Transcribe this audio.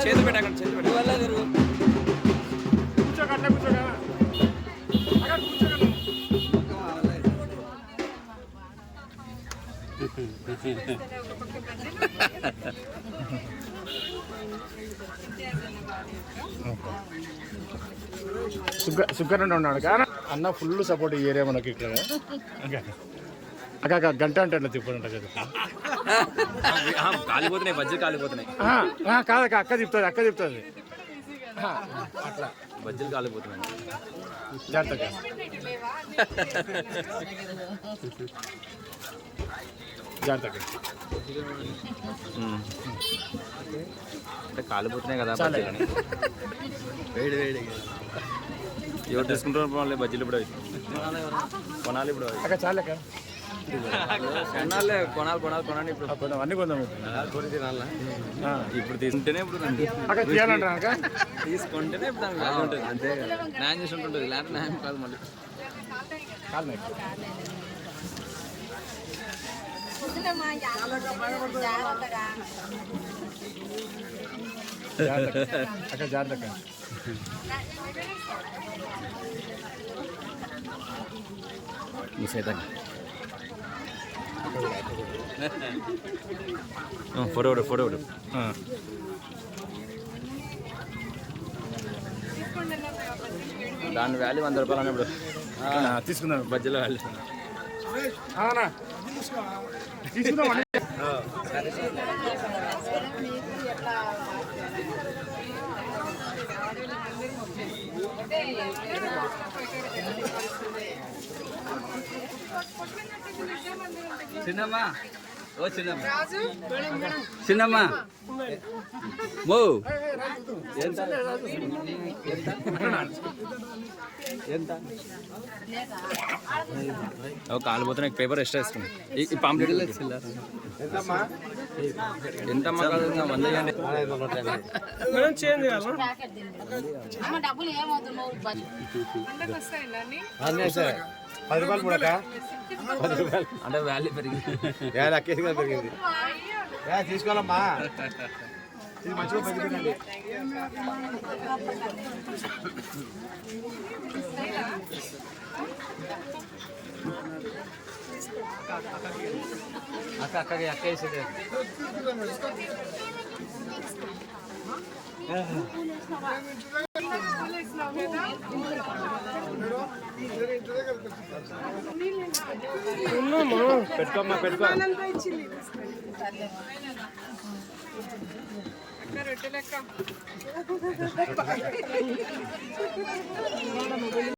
చేతి పెట్టకండి చేతి పెట్ట సుగ్గర్ ఉన్నాడు కానీ అన్న ఫుల్ సపోర్ట్ ఈ ఏరియా మనకి ఇక్కడ అక్క గంట అంటే అట్లా తిప్పడంట కదా కాలిపోతున్నాయి బజ్జీలు కాలిపోతున్నాయి కాదక్క అక్క చెప్తుంది అట్లా బజ్జీలు కాలిపోతున్నాయి జాగ్రత్తగా జాగ్రత్తగా అంటే కాలిపోతున్నాయి కదా వేడి వేడి ఎవరు తీసుకుంటారు వాళ్ళు బజ్జీలు ఇప్పుడు కొనాలి ఇప్పుడు అక్క చాలక్క కొనాలి కొనాలి ఇప్పుడు అన్నీ కొందాం కొని తినాలా ఇప్పుడు తీసుకుంటేనే ఇప్పుడు అక్క తీయాలంటారా తీసుకుంటేనే ఇప్పుడు దానికి వాల్యూ ఉంటుంది అంతే న్యాయం చేసి ఉంటుంది లేకపోతే న్యాయం కాదు మళ్ళీ కాదు అక్క జాగ్రత్త మిస్ అవుతాను ఫోటో దాని వాల్యూ 100 రూపాయలు అన్నప్పుడు తీసుకుందాం బజ్జీల వాల్యూ తీసుకుందాం చిన్నమ్మా ఓ చిన్నమ్మా మో ఎంత కాలిపోతున్నా పేపర్ ఎక్స్ట్రా ఇస్తుంది ఈ పాంప్లెట్ ఎంతమ్మా కాదు 100 చేయండి ₹10 కూడా అంటే వాల్యూ పెరిగింది అక్కేసిగా పెరిగింది తీసుకోవాలమ్మా ఇది మంచిగా పెరిగిందండి అక్క వేసేది పెట్టుకోమ్మా పెట్టుకో రొట్టె లెక్క